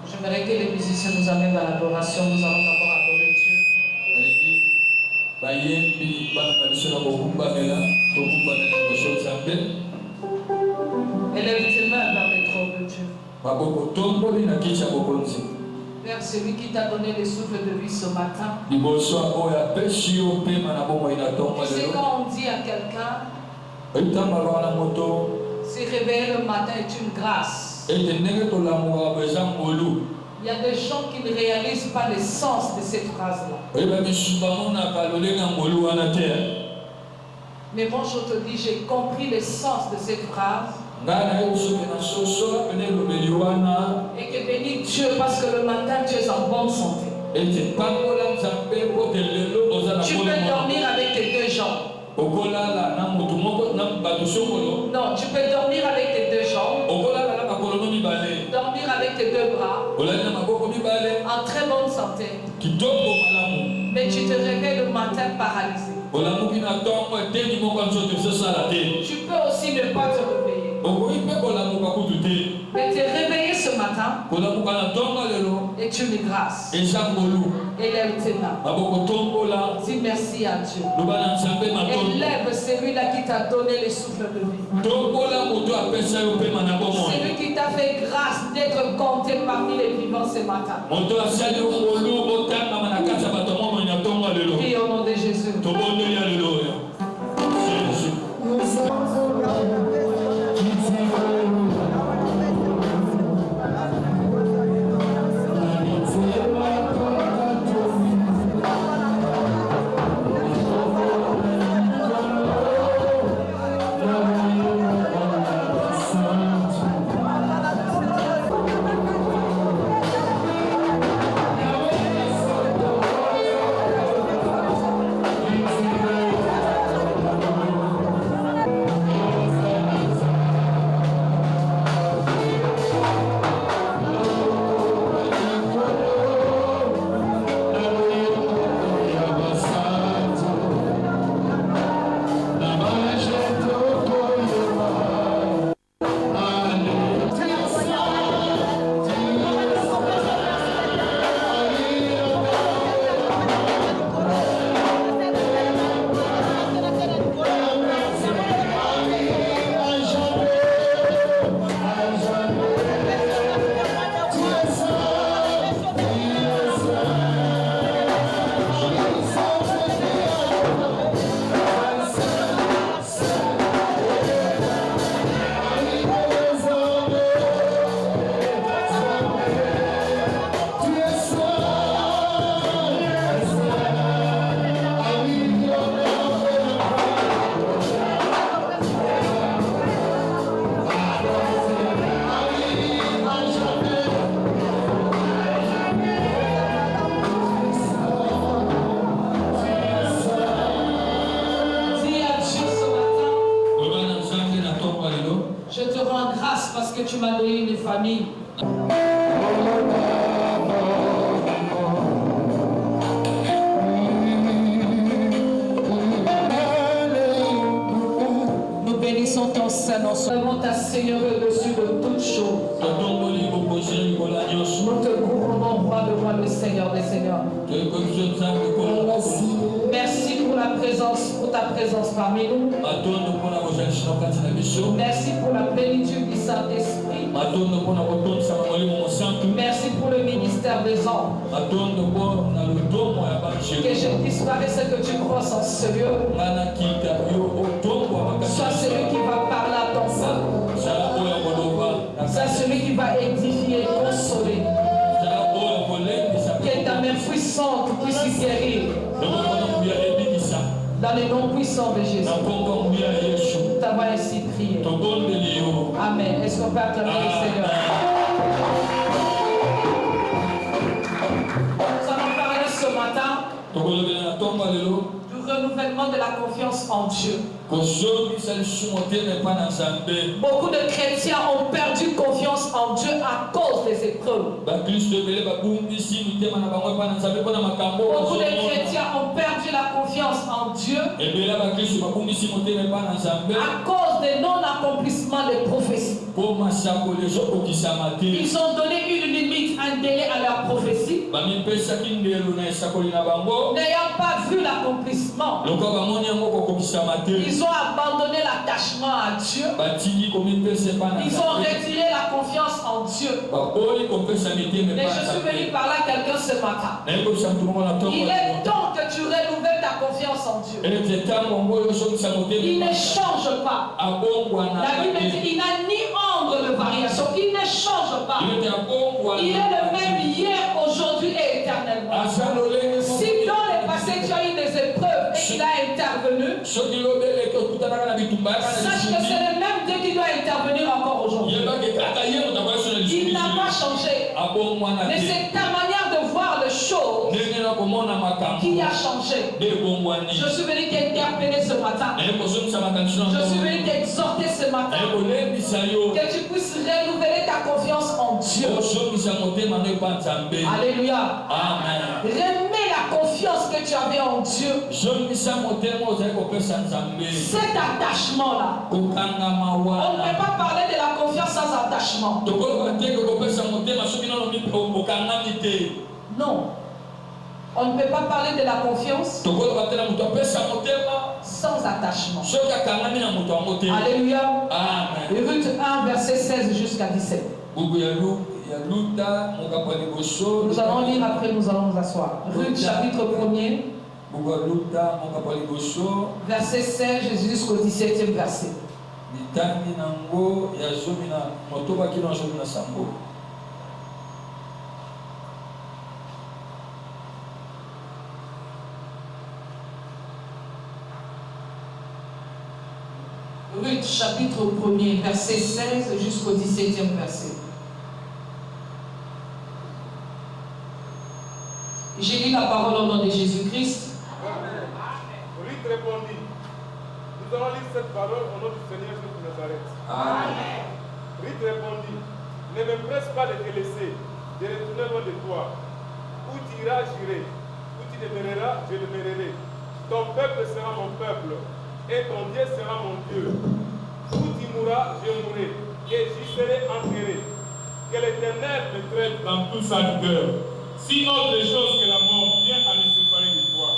J'aimerais que les musiciens nous amènent dans l'adoration. Nous allons d'abord adorer Dieu. Élève tes mains vers le trône de Dieu. Père, celui qui t'a donné le souffle de vie ce matin. C'est quand on dit à quelqu'un, se réveiller le matin est une grâce. Il y a des gens qui ne réalisent pas le sens de cette phrase-là. Mais moi je te dis, j'ai compris le sens de cette phrase. Et que béni Dieu parce que le matin tu es en bonne santé. Tu peux dormir avec tes deux jambes. Non, tu peux dormir avec tes deux jambes. Dormir avec tes deux bras. En très bonne santé. Mais tu te réveilles le matin paralysé. Tu peux aussi ne pas te réveiller. Mais tu es réveillé ce matin. Et tu une grâce. Élève tes mains. Dis merci à Dieu. Élève celui-là qui t'a donné le souffle de vie. Celui qui t'a fait grâce d'être compté parmi les vivants ce matin. Prie au nom de Jésus. Je te rends grâce parce que tu m'as donné une famille. Nous bénissons ton Saint-Nom. Nous ta Seigneur au-dessus de toutes choses. Nous te couronnons, roi de roi, le Seigneur des Seigneurs. Merci pour la présence, pour ta présence parmi nous. Merci pour la plénitude du Saint-Esprit. Merci pour le ministère des hommes. Que je puisse parler ce que tu crois en ce lieu. Sois celui qui va parler à ton peuple. Sois celui qui va édifier et consoler. Que ta main puissante puisse guérir. Dans le nom puissant de Jésus. Nous t'avons ainsi prié. Amen. Est-ce qu'on peut acclamer le Seigneur? renouvellement de la confiance en Dieu. Beaucoup de chrétiens ont perdu confiance en Dieu à cause des épreuves. Beaucoup de chrétiens ont perdu la confiance en Dieu à cause des non-accomplissements des prophéties. Ils ont donné une limite, un délai à leur prophétie, n'ayant pas vu l'accomplissement. Ils ont abandonné l'attachement à Dieu. Ils ont retiré la confiance en Dieu. Mais je suis venu par là quelqu'un ce matin. Il est temps que tu renouvelles ta confiance en Dieu. Il ne change pas. La Bible dit il n'a ni ombre de variation. Il ne change pas. Il est le même hier, aujourd'hui et éternellement. Si dans le passé tu as eu des épreuves et qu'il a intervenu, sache que c'est le même Dieu qui doit intervenir encore aujourd'hui. Il n'a pas changé. Mais c'est ta manière de voir les choses qui a changé. Je suis venu t'interpeller ce matin. Je suis venu t'exhorter ce matin que tu puisses renouveler ta confiance en Dieu. Alléluia. Amen. Remets la confiance que tu avais en Dieu. Cet attachement-là. On ne peut pas parler de la confiance sans attachement. Non. On ne peut pas parler de la confiance sans attachement. Alléluia. Amen. Ruth 1, verset 16 jusqu'à 17. Nous allons lire après, nous allons nous asseoir. Ruth chapitre 1er, verset 16 jusqu'au 17e verset. Ruth chapitre 1er, verset 16 jusqu'au 17e verset. J'ai lu la parole au nom de Jésus-Christ. Ruth répondit, nous allons lire cette parole au nom du Seigneur Jésus de Nazareth. Amen. Ruth répondit, ne me presse pas de te laisser, de retourner loin de toi. Où tu iras, j'irai. Où tu demeureras, je demeurerai. Ton peuple sera mon peuple, et ton Dieu sera mon Dieu. Où tu mourras, je mourrai, et j'y serai enterré. Que l'Éternel me traite dans toute sa rigueur. Si autre chose que la mort vient à me séparer de toi.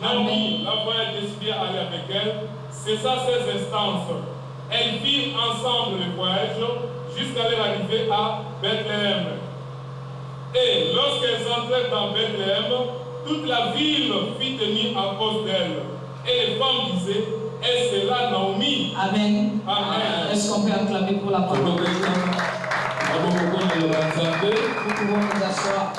Naomi, la voix est décidée à aller avec elle, cessa ses instances. Elles firent ensemble le voyage jusqu'à leur arrivée à Bethléem. Et lorsqu'elles entrèrent dans Bethléem, toute la ville fit tenir à cause d'elle. Et les femmes disaient, est-ce là Naomi? Amen. Amen. Est-ce qu'on peut acclamer pour la parole? Nous pouvons nous asseoir.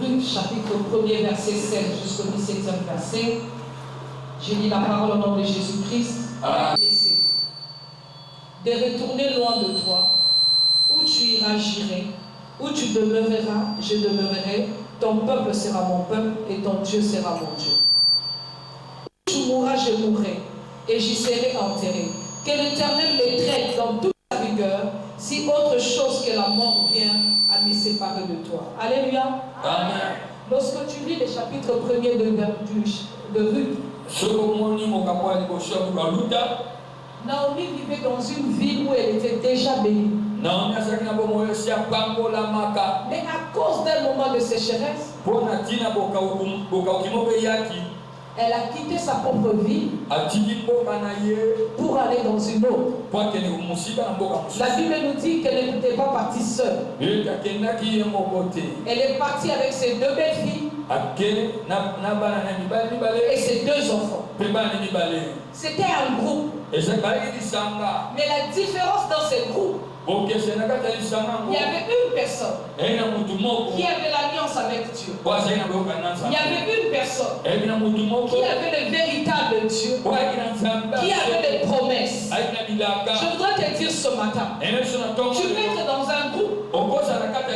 Ruth chapitre 1er, verset 16 jusqu'au 17e verset. J'ai dit la parole au nom de Jésus-Christ. De retourner loin de toi. Où tu iras, j'irai. Où tu demeureras, je demeurerai. Ton peuple sera mon peuple et ton Dieu sera mon Dieu. Où tu mourras, je mourrai. Et j'y serai enterré. Que l'Éternel les traite dans toute sa rigueur, si autre chose que la mort vient à me séparer de toi. Alléluia. Amen. Lorsque tu lis le chapitre 1er de Ruth, Naomi vivait dans une ville où elle était déjà bénie. Mais à cause d'un moment de sécheresse, elle a quitté sa propre ville pour aller dans une autre. La Bible nous dit qu'elle n'était pas partie seule. Elle est partie avec ses deux belles-filles et ses deux enfants. C'était un groupe. Mais la différence dans ces groupes, il y avait une personne qui avait l'alliance avec Dieu. Il y avait une personne qui avait le véritable Dieu, qui avait des promesses. Je voudrais te dire ce matin, tu peux être dans un groupe,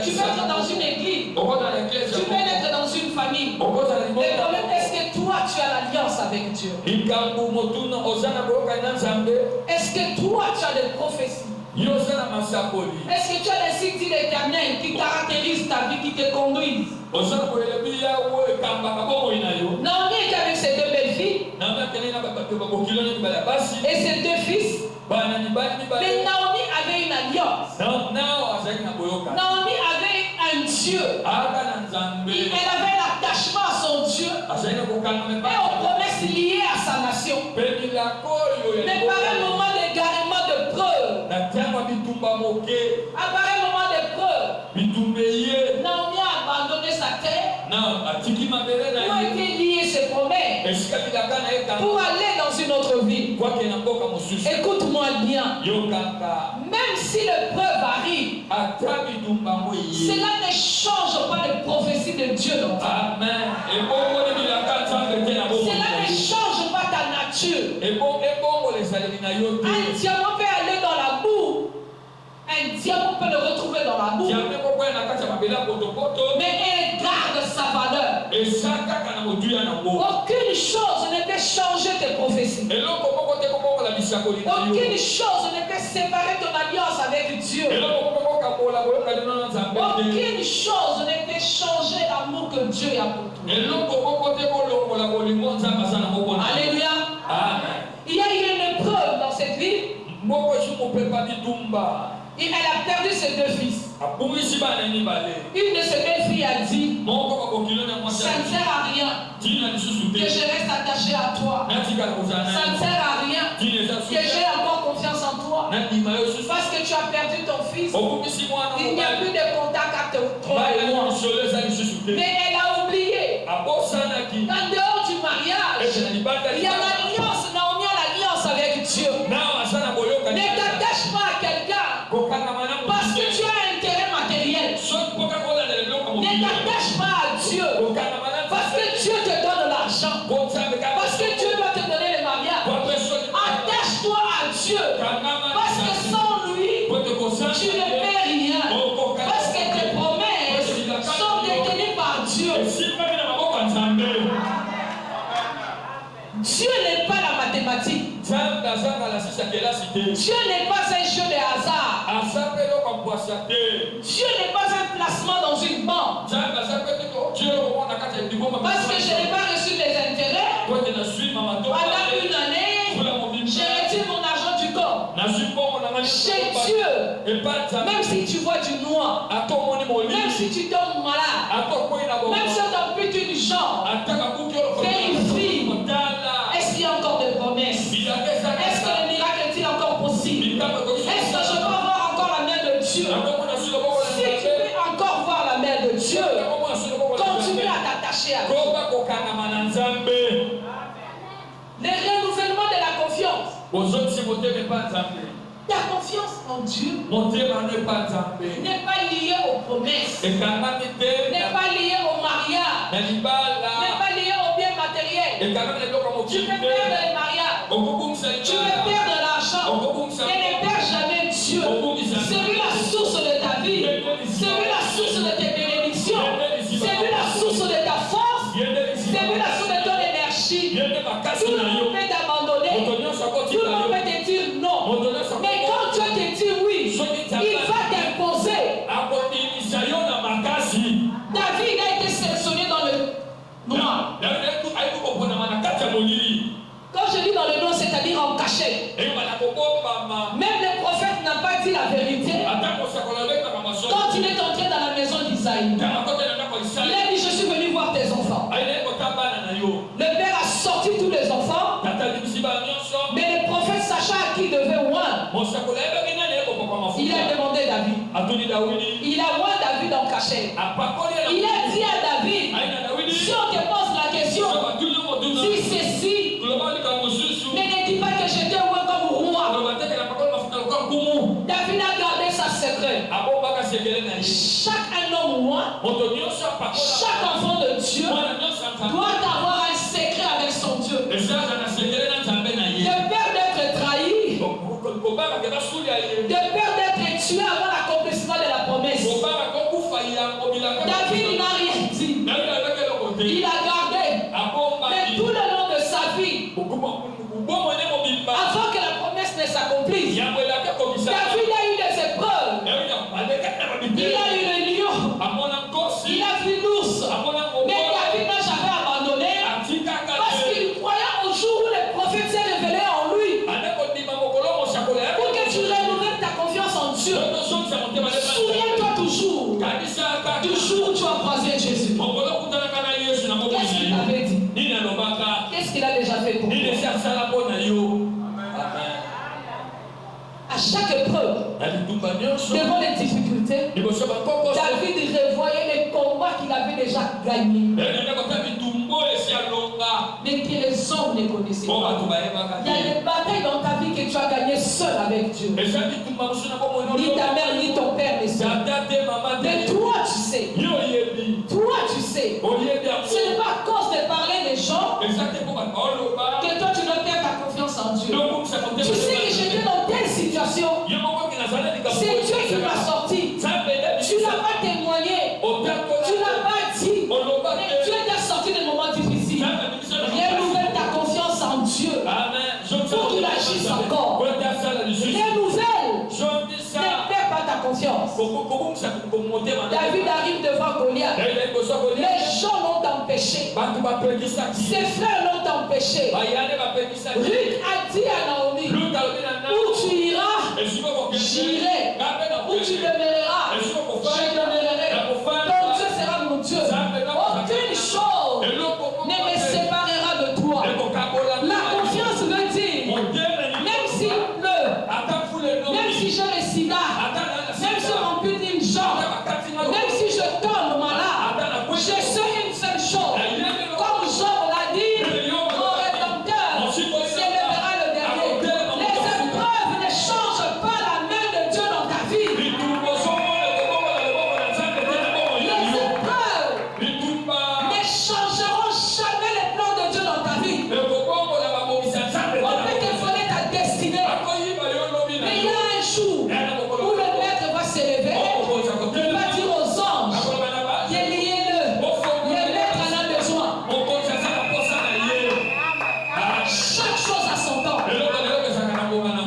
tu peux être dans une église, tu peux être dans une famille. Le problème Est-ce que toi tu as des prophéties? Est-ce que tu as des signes éternels qui caractérisent ta vie, qui te conduisent? Naomi était avec ses deux belles filles et ses deux fils. Mais Naomi avait une alliance. Naomi avait un Dieu. Elle avait l'attachement à son Dieu et aux promesses liées à sa nation. Mais par un moment d'égarement de preuve, après un moment de preuve, Naomi a abandonné sa terre où étaient liées ses promesses pour aller dans une autre ville. Écoute-moi bien. Même si l'épreuve arrive, cela ne change pas les prophéties de Dieu dans ta vie. Cela ne change pas ta nature. Un diamant peut aller dans la boue. Un diamant peut le retrouver dans la boue. Mais il garde sa valeur. Aucune chose ne peut changer tes prophéties. Aucune chose ne peut séparer ton alliance avec Dieu. Aucune chose ne peut changer l'amour que Dieu a pour toi. Alléluia. Il y a eu une épreuve dans cette vie. Et elle a perdu ses deux fils. Une de ses belles filles a dit: ça ne sert à rien que je reste attaché à toi. Ça ne sert à rien que j'ai encore confiance en toi. Parce que tu as perdu ton fils. Il n'y a plus de contact entre toi et moi. Mais elle a oublié qu'en dehors du mariage, il y a l'alliance. Naomi a l'alliance avec Dieu. Ne t'attache pas à quelqu'un parce que tu as un intérêt matériel. Ne t'attache pas à Dieu parce que Dieu te donne l'argent, parce que Dieu va te donner le mariage. Attache-toi à Dieu parce que sans lui, tu ne fais rien. Parce que tes promesses sont détenues par Dieu. Dieu n'est pas la mathématique. Dieu n'est pas un jeu de hasard. Dieu n'est pas un placement dans une banque. Parce que je n'ai pas reçu des intérêts. Pendant une année, je retire mon argent du corps. Chez Dieu, même si tu vois du noir, même si tu tombes malade, même si on t'ampute une jambe, vérifie. Est-ce qu'il y a encore des promesses? Est-ce que le miracle est-il encore possible? Est-ce que je peux voir encore la main de Dieu? Si tu peux encore voir la main de Dieu, continue à t'attacher à Dieu. Le renouvellement de la confiance. Ta confiance en Dieu n'est pas liée aux promesses, n'est pas liée au mariage, n'est pas liée aux biens matériels. Tu peux perdre le mariage, tu peux perdre l'argent, mais ne perds jamais Dieu. C'est lui la source de ta vie, c'est lui la source de tes bénédictions, c'est lui la source de ta force, c'est lui la source de ton énergie. Tout le monde peut t'abandonner, tout le monde peut te dire non. Mais quand Dieu te dit oui, il va t'imposer. David a été sélectionné dans le noir. Quand je dis dans le noir, c'est-à-dire en cachette. Même le prophète n'a pas dit la vérité. Quand il est entré dans la maison d'Isaïe, il a dit: je suis venu voir tes enfants. Le père a sorti tous les enfants, mais le prophète, sachant à qui il devait oindre, il a demandé David. Il a oint David en cachette. Il a dit à David: si on te pose la question, dis ceci, mais ne dis pas que je t'ai oint comme roi. David a gardé sa secret. Chaque homme roi, chaque enfant de Dieu doit avoir un secret avec son Dieu. De peur d'être trahi, de peur d'être tué avant l'accomplissement de la promesse. David n'a rien dit. Il a gardé. Mais tout le long de sa vie, Souviens-toi toujours du jour où tu as croisé Jésus. Qu'est-ce qu'il avait dit? Qu'est-ce qu'il a déjà fait pour toi? À chaque épreuve, devant les difficultés, David revoyait les combats qu'il avait déjà gagnés, mais que les hommes ne connaissaient pas. Il y a des batailles dans ta vie que tu as gagnées seul avec Dieu. Ni ta mère, ni ton père ne sait. Mais toi, tu sais. Toi, tu sais. Ce n'est pas à cause de parler des gens que toi, tu dois perdre ta confiance en Dieu. Tu sais que j'étais dans telle situation. C'est Dieu qui m'a sorti. Tu n'as pas témoigné. Tu n'as pas dit. Mais Dieu t'a sorti des moments difficiles. Renouvelle ta confiance en Dieu. Pour qu'il agisse encore. Renouvelle. Ne perds pas ta confiance. David arrive devant Goliath. Les gens l'ont empêché. Ses frères l'ont empêché. Ruth a dit à Naomi, où tu iras, j'irai. Où tu demeureras, je demeurerai. Ton Dieu sera mon Dieu. Aucune chose ne me séparera de toi. La confiance veut dire, même s'il pleut, même si j'ai le sida, même si on ampute une jambe, même si je tombe malade, je sais une seule chose. Comme Job l'a dit, mon rédempteur s'élèvera le dernier. Les épreuves ne changent pas la main de Dieu dans ta vie. Les épreuves ne changeront jamais les plans de Dieu dans ta vie. On peut te voler ta destinée. Mais il y a un jour où le maître va s'élever. Il va dire aux anges, déliez-le. Le maître en a besoin. Chaque chose a son temps.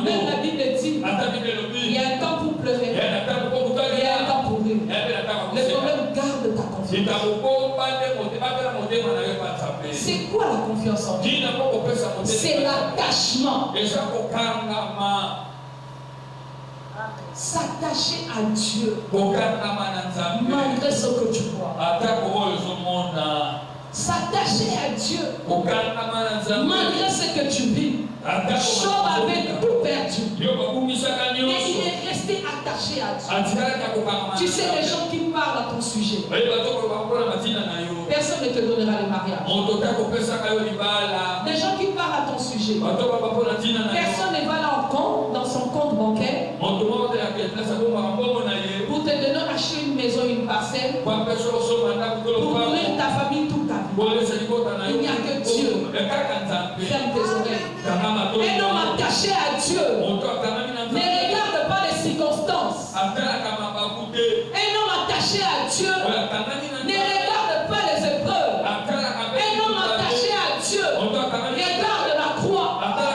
Même la Bible dit, il y a un temps pour pleurer. Il y a un temps pour rire. Le problème, garde ta confiance. C'est quoi la confiance en Dieu? C'est l'attachement. S'attacher à Dieu malgré ce que tu vois. S'attacher à Dieu malgré ce que tu vis. Job avait tout perdu. Mais il est resté attaché à Dieu. Tu sais, les gens qui parlent à ton sujet, personne ne te donnera le mariage. Les gens qui parlent à ton sujet, personne ne va là en compte, dans son compte bancaire pour te donner acheter une maison, une parcelle, pour nourrir ta famille toute ta vie. Il n'y a que Dieu. Ferme tes oreilles. Un homme attaché à Dieu ne regarde pas les circonstances. Un homme attaché à Dieu ne regarde pas les épreuves. Un homme attaché à Dieu regarde la croix.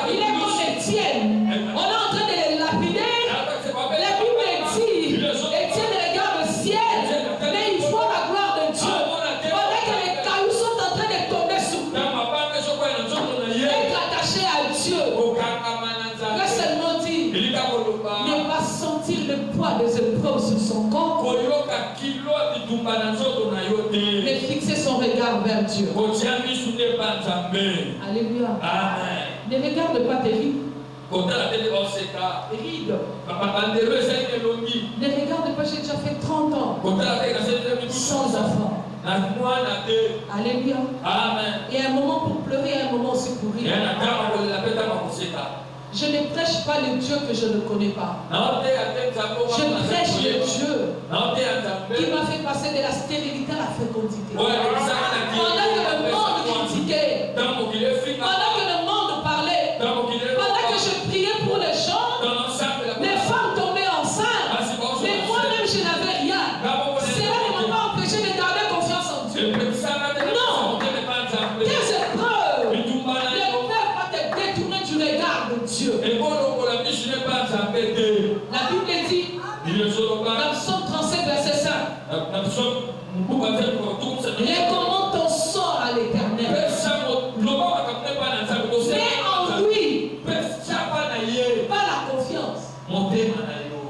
Il est comme Étienne. On est en train de les lapider. La Bible dit, Étienne regarde le ciel, mais il faut la gloire de Dieu. Pendant que les cailloux sont en train de tomber sur lui. Être attaché à Dieu. Le seulement dit, ne pas sentir le poids des épreuves sur son corps, mais fixer son regard vers Dieu. Alléluia. Ne regarde pas tes rides. Rides. Ne regarde pas, j'ai déjà fait 30 ans sans enfant. Alléluia. Il y a un moment pour pleurer et un moment aussi pour rire. Je ne prêche pas le Dieu que je ne connais pas. Je prêche le Dieu qui m'a fait passer de la stérilité à la fécondité. Pendant que le monde critiquait, pendant que le monde parlait, pendant que je priais pour les gens, les femmes tombaient enceintes. Mais moi-même, je n'avais rien. Cela ne m'a pas empêché de garder confiance en Dieu. Non. Tes épreuves ne peuvent pas te détourner du regard de Dieu. La Bible dit, dans Psaume 37, verset 5, recommande ton sort à l'Éternel. Mets en lui pas la confiance.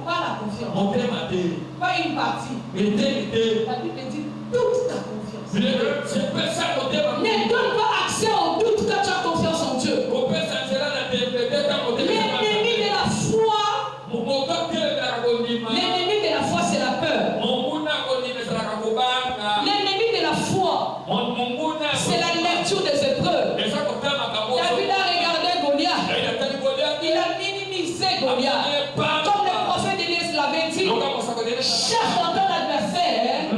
Pas la confiance. Pas une partie. La Bible dit toute ta confiance. Ne donne pas accès au doute quand tu as confiance en Dieu. L'ennemi de la foi. L'ennemi de la foi, c'est la peur. L'ennemi de la foi, c'est la lecture des épreuves. David a regardé Goliath. Il a minimisé Goliath. Comme le prophète Élie l'avait dit, cherche dans ton adversaire.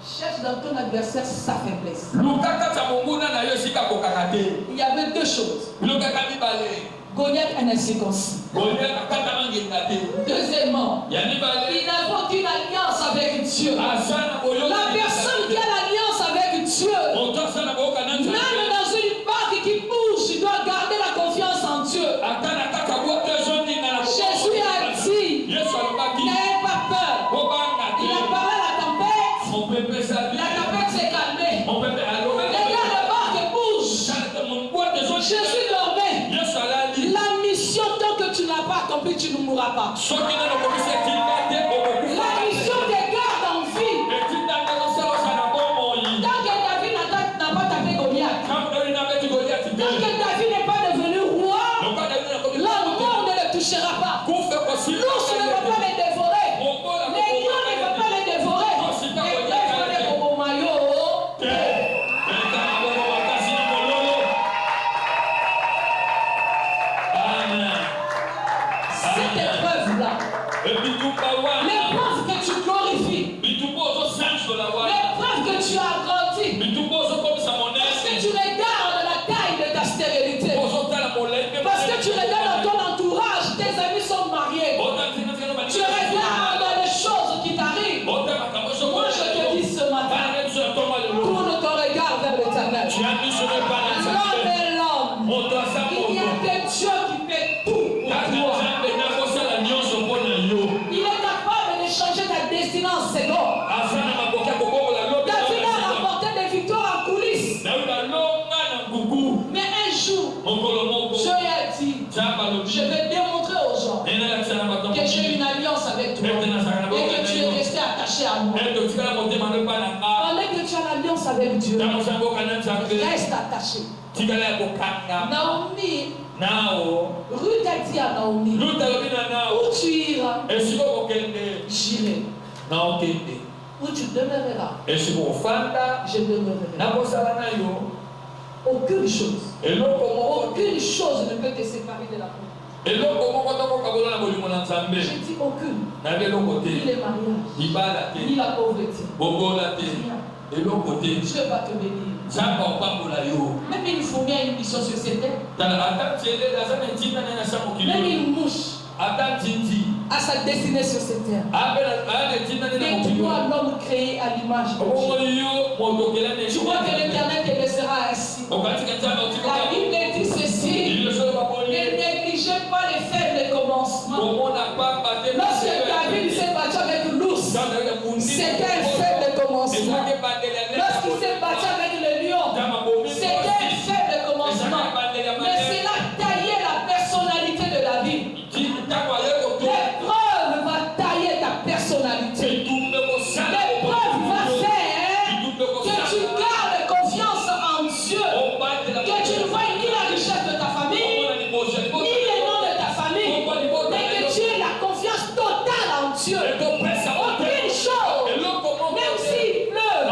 Cherche dans ton adversaire sa faiblesse. Il y avait deux choses. Goliath est incirconcis. Deuxièmement, il n'avait aucune alliance avec Dieu. La personne qui a l'alliance avec Dieu, même dans une barque qui bouge, il doit garder la confiance en Dieu. Jésus a dit, n'ayez pas peur. Il a parlé à la tempête. La tempête s'est calmée. Regarde, la barque bouge. Jésus dormait. La mission, tant que tu n'as pas accompli, tu ne mourras pas. La mission te garde en vie. Tant que David n'a pas tapé Goliath, tant que David n'est pas devenu roi, la mort ne le touchera pas. L'ours ne va pas les dévorer. Les lions ne vont pas les dévorer. Cette épreuve-là, l'épreuve que tu glorifies, l'épreuve que tu as agrandie, parce que tu regardes la taille de ta stérilité, parce que tu regardes dans ton entourage, tes amis sont mariés, tu regardes les choses qui t'arrivent. Moi je te dis ce matin, tourne ton regard vers l'éternel. L'homme est l'homme. Il n'y a que Dieu qui fait tout pour toi. Il est capable de changer ta destinée en seconde. David a remporté des victoires en coulisses. Mais un jour, Dieu a dit, je vais démontrer aux gens que j'ai une alliance avec toi et que tu es resté attaché à moi. Pendant que tu as l'alliance avec Dieu, reste attaché. Naomi, Ruth a dit à Naomi, où tu iras, j'irai. Où tu demeureras, je demeurerai. Aucune chose ne peut te séparer de la paix. J'ai dit aucune. Ni les mariages, ni la pauvreté. Dieu va te bénir. Même une fourmi a une mission sur cette terre. Même une mouche a sa destinée sur cette terre. Mais tu vois l'homme créé à l'image de Dieu. Tu vois que l'Éternel te laissera ainsi. La Bible dit ceci: ne négligez pas les faibles commencements. Lorsque David s'est battu avec l'ours, c'était un faible commencement. Lorsqu'il s'est battu avec le lion, c'était un faible commencement. Mais c'est là tailler la personnalité de David. L'épreuve va tailler ta personnalité. L'épreuve va faire que tu gardes confiance en Dieu. Que tu ne vois ni la richesse de ta famille, ni les noms de ta famille, mais que tu aies la confiance totale en Dieu. Aucune chose, même s'il pleut,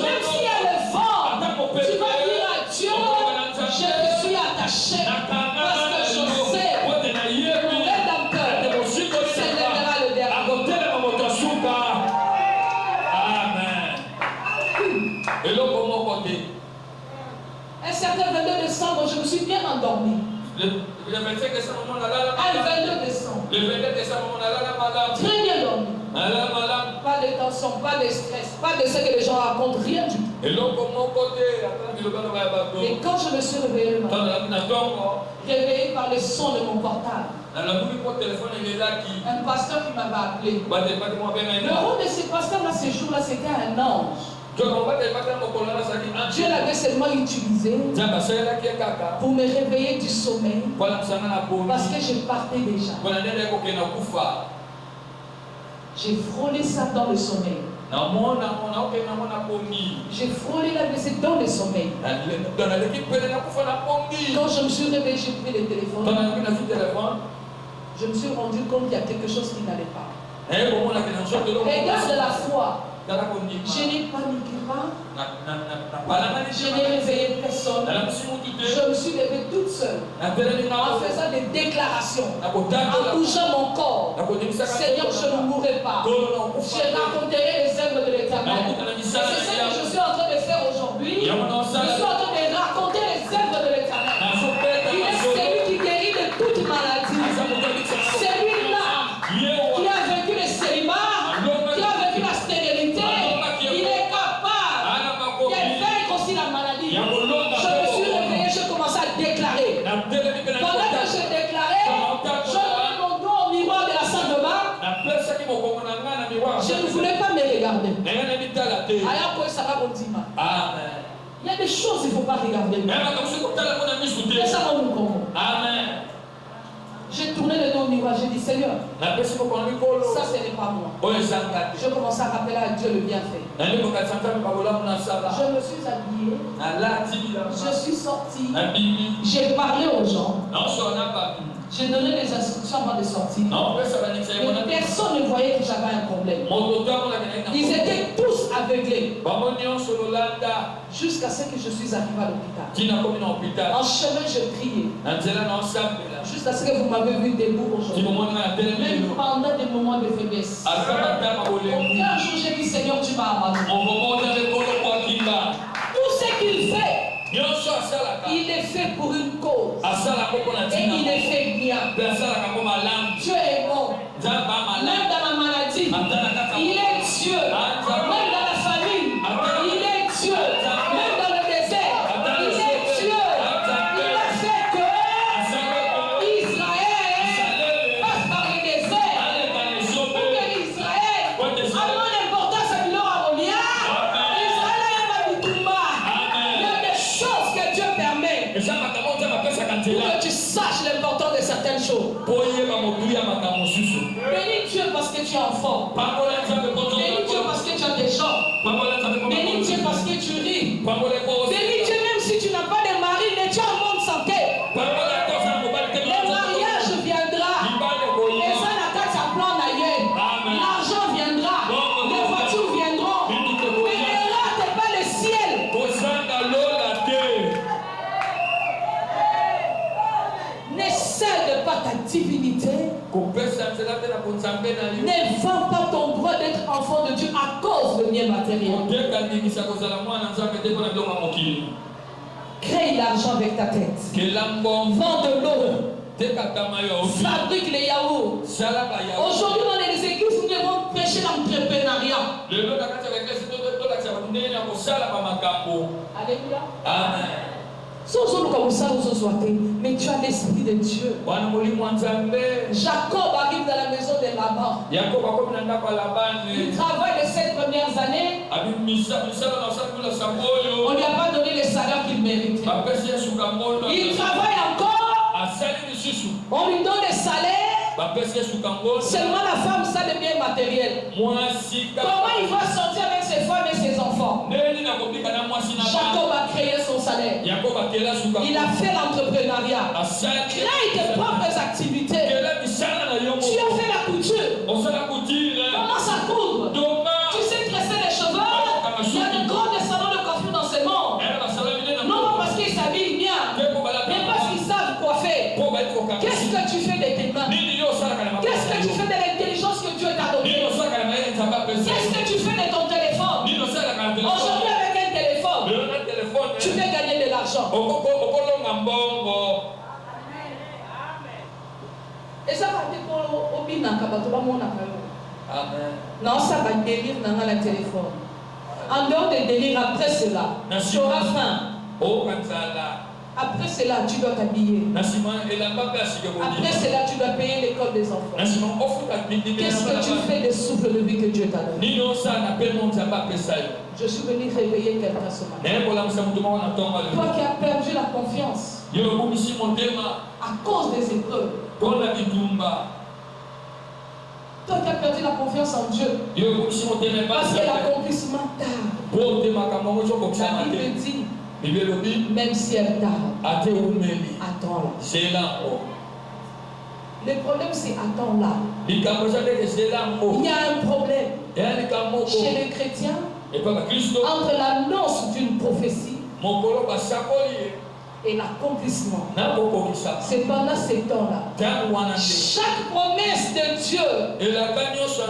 même s'il y a le vent, tu vas dire à Dieu, je te suis attaché parce que je sais que le Rédempteur s'élèvera le dernier. Un certain 22 décembre, je me suis bien endormi. Un 22 décembre. Très bien dormi. Pas de tension, pas de stress, pas de ce que les gens racontent, rien du tout. Et quand je me suis réveillé le matin, réveillé par le son de mon portable, un pasteur qui m'avait appelé. Le rôle de ce pasteur-là, ces jours-là, c'était un ange. Dieu l'avait seulement utilisé pour me réveiller du sommeil parce que je partais déjà. J'ai frôlé ça dans le sommeil. J'ai frôlé la blessée dans le sommeil. Quand je me suis réveillé, j'ai pris le téléphone. Je me suis rendu compte qu'il y a quelque chose qui n'allait pas. Regarde la foi. Je n'ai paniqué pas. Je n'ai réveillé personne. Je me suis levée toute seule en faisant des déclarations, en bougeant mon corps. Seigneur, je ne mourrai pas. Je raconterai les œuvres de l'Éternel. C'est ce que je suis en train de faire aujourd'hui. Je suis en train de raconter les œuvres de l'Éternel. Il est celui qui guérit de toute maladie. Celui-là qui a vaincu le célibat, qui a vaincu la stérilité, il est capable de vaincre aussi la maladie. Je me suis réveillé, je commençais à déclarer. Pendant que je déclarais, je mets mon dos au miroir de la salle de bain. Je ne voulais pas me regarder. Il y a des choses qu'il ne faut pas regarder. Amen. J'ai tourné le dos au miroir, j'ai dit Seigneur, ça ce n'est pas moi. Je commençais à rappeler à Dieu le bienfait. Je me suis habillé, je suis sorti, j'ai parlé aux gens, j'ai donné les instructions avant de sortir. Mais personne ne voyait que j'avais un problème. Ils étaient tous aveuglés. Jusqu'à ce que je suis arrivé à l'hôpital. En chemin, je priais. Jusqu'à ce que vous m'avez vu debout aujourd'hui. Même pendant des moments de faiblesse. Aucun jour, j'ai dit Seigneur, tu m'as abandonné. Tout ce qu'il fait, il est fait pour une cause. Et il est fait bien. Dieu est bon. Même dans la maladie, il est Dieu. Même dans la famille, il est Dieu. Même dans le désert, il est Dieu. Il a fait que Israël passe par le désert. Pour que Israël, avant l'importance de l'Oramonia, Israël a un Babitouma. Il y a des choses que Dieu permet. Pour que tu saches l'importance de certaines choses. Bénis Dieu parce que tu es en forme. Bénis Dieu parce que tu as des gens. Bénis Dieu parce que tu ris. Bénis Dieu même si tu n'as pas de mari, mais tu as en bonne santé. Le mariage viendra. Les attaques à plan d'ailleurs. L'argent viendra. Les voitures viendront. Mais ne rate pas le ciel. Ne cède pas ta divinité. Ne vends pas ton droit d'être enfant de Dieu à cause de biens matériels. Crée l'argent avec ta tête. Vends de l'eau. Fabrique les yaourts. Aujourd'hui dans les églises, nous devons prêcher l'entrepreneuriat. Alléluia. Amen. Mais tu as l'esprit de Dieu. Jacob arrive dans la maison de Laban. Il travaille les 7 premières années. On ne lui a pas donné le salaire qu'il méritait. Il travaille encore. On lui donne le salaire. Seulement la femme, ça devient matériel. Comment il va sortir avec ses femmes et ses enfants? Jacob a créé son salaire. Il a fait l'entrepreneuriat. Crée tes propres activités. Tu as fait la couture. Commence à coudre. Tu sais tresser les cheveux. Il y a de grands salons de coiffure dans ce monde. Non pas parce qu'ils s'habillent bien, mais parce qu'ils savent coiffer. Qu'est-ce que tu fais de tes mains? Qu'est-ce que tu fais de l'intelligence que Dieu t'a donnée? Qu'est-ce que tu fais de ton téléphone? Aujourd'hui avec un téléphone, tu peux gagner de l'argent. Et ça va être pour le Amen. Non, ça va délire dans le téléphone. En dehors de délire, après cela, tu auras faim. Après cela, tu dois t'habiller. Après cela, tu dois payer l'école des enfants. Qu'est-ce que tu fais des souffles de vie que Dieu t'a donné? Je suis venu réveiller quelqu'un ce matin. Toi qui as perdu la confiance à cause des épreuves. Toi qui as perdu la confiance en Dieu. Parce que l'accomplissement tarde. La Bible dit, même si elle tarde, attends-la. Le problème c'est attends-la. Il y a un problème chez les chrétiens entre l'annonce d'une prophétie et l'accomplissement. C'est pendant ces temps-là. Chaque promesse de Dieu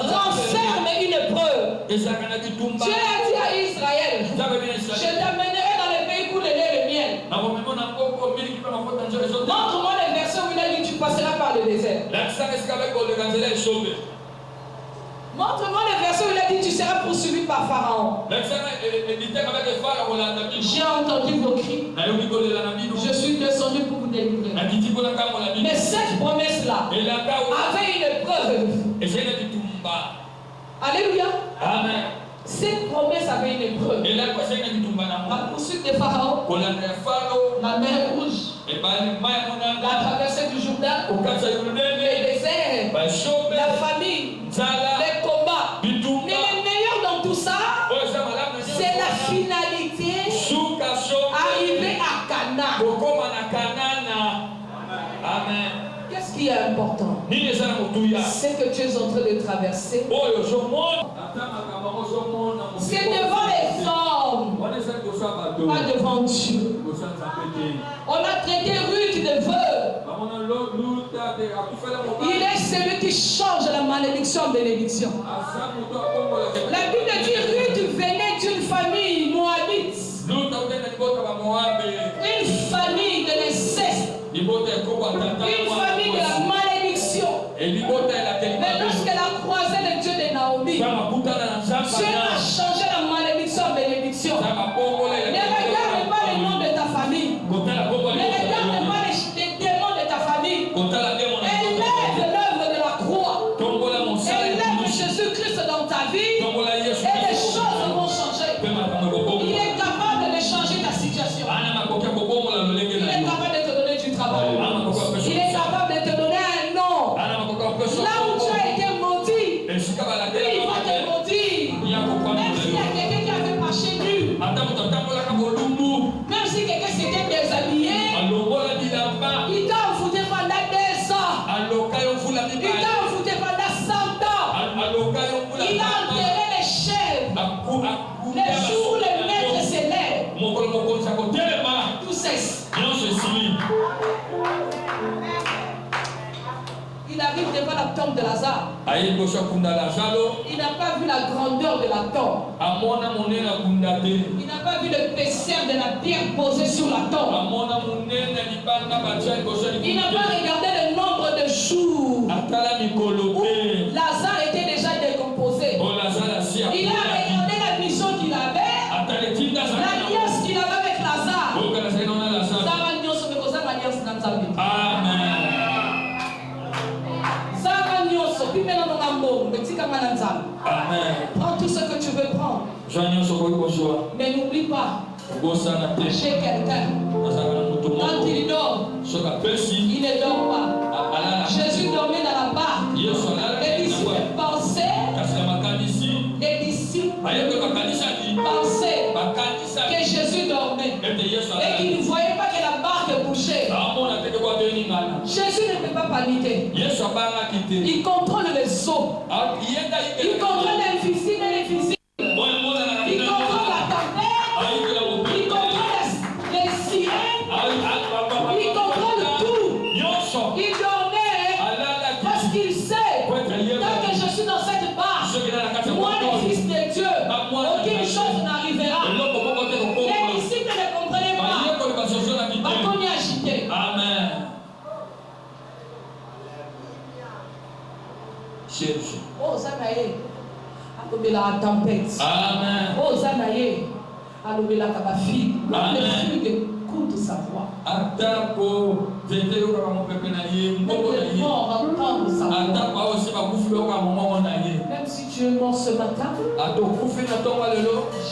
renferme une épreuve. Dieu a dit à Israël, je t'amènerai dans les pays pour le lait et le miel. Montre-moi les versets où il a dit tu passeras par le désert. Montre-moi les versets où il a dit tu seras poursuivi par Pharaon. J'ai entendu vos cris. Je suis descendu pour vous délivrer. Mais cette promesse-là avait une épreuve. Alléluia. Amen. Cette promesse avait une épreuve. La poursuite de Pharaon, la mer rouge, la traversée du Jourdain, le désert, la famine, les combats. Mais le meilleur dans tout ça, c'est la finalité, arriver à Canaan. Amen. Qu'est-ce qui est important? C'est que tu es en train de traverser. C'est devant les hommes, pas devant Dieu. On a traité Ruth de veuve. Il est celui qui change la malédiction en bénédiction. La Bible dit Ruth venait d'une famille moabite. Une famille de l'inceste. Une famille de la malédiction. Mais lorsqu'elle a croisé le Dieu de Naomi, Dieu a changé la malédiction en bénédiction. Ne regarde pas les noms de ta famille. Ne regarde pas les démons de ta famille. Élève l'œuvre de la croix. Élève Jésus-Christ dans ta vie. Et les choses vont changer. Il est capable de changer ta situation. Il est capable de te donner du travail. Il est capable de te donner un nom. Là où tu as été maudit, lui, il va te maudire. Même s'il y a quelqu'un qui avait marché nu, même si quelqu'un s'était déshabillé, il t'a envoûté pendant 2 ans. Il t'a envoûté pendant 100 ans. Il a enterré les chèvres. Les jours où le maître s'élève, tout cesse. Il arrive devant la tombe de Lazare. Il n'a pas vu la grandeur de la tombe. Il n'a pas vu le pécère de la pierre posée sur la tombe. Il n'a pas regardé le nombre de jours où Lazare était déjà décomposé. Il a regardé la mission qu'il avait, l'alliance qu'il avait avec Lazare. Amen. Prends tout ce que tu veux prendre. Mais n'oublie pas, chez quelqu'un, quand il dort, il ne dort pas. Jésus dormait dans la barque. Les disciples pensaient que Jésus dormait et qu'ils ne voyaient pas que la barque bougeait. Jésus ne peut pas paniquer. Il contrôle les eaux. Il contrôle l'invisible et l'invisible. Il contrôle la tempête. Il contrôle les sirènes. Il contrôle tout. Il dormait parce qu'il sait, tant que je suis dans cette barque, moi le Fils de Dieu, aucune chose n'arrivera. Les disciples ne comprenaient pas. Bâton est agité. Amen. Oh, Zanaïe, alobela tempête. Amen. Oh, Zanaïe, alobela kabafi. Le flux de écoute sa voix. Même les morts entendent sa voix. Même si tu es mort ce matin,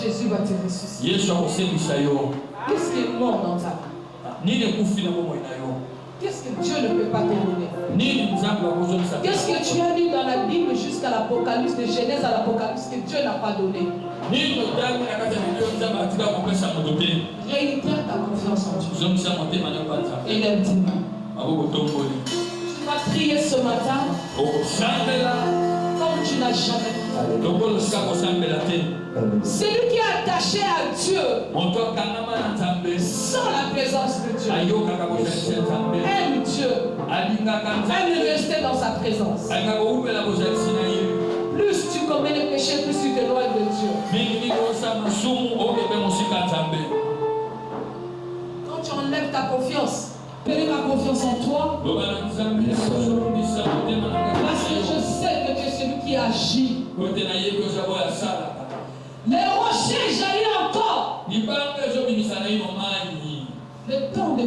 Jésus va te ressusciter. Qu'est-ce qui est mort dans ta vie? Qu'est-ce que Dieu ne peut pas te donner? Qu'est-ce que tu as lu dans la Bible jusqu'à l'Apocalypse, de Genèse à l'Apocalypse, que Dieu n'a pas donné? Réitère ta confiance en Dieu. Élève-toi. Tu vas prier ce matin comme tu n'as jamais prié. Celui qui est attaché à Dieu sans la présence de Dieu aime Dieu, aime rester dans sa présence. Plus tu commets les péchés, plus tu t'éloignes de Dieu. Quand tu enlèves ta confiance, perds ma confiance en toi, parce que je sais que tu es celui qui agit. Les rochers jaillissent encore. Le temps de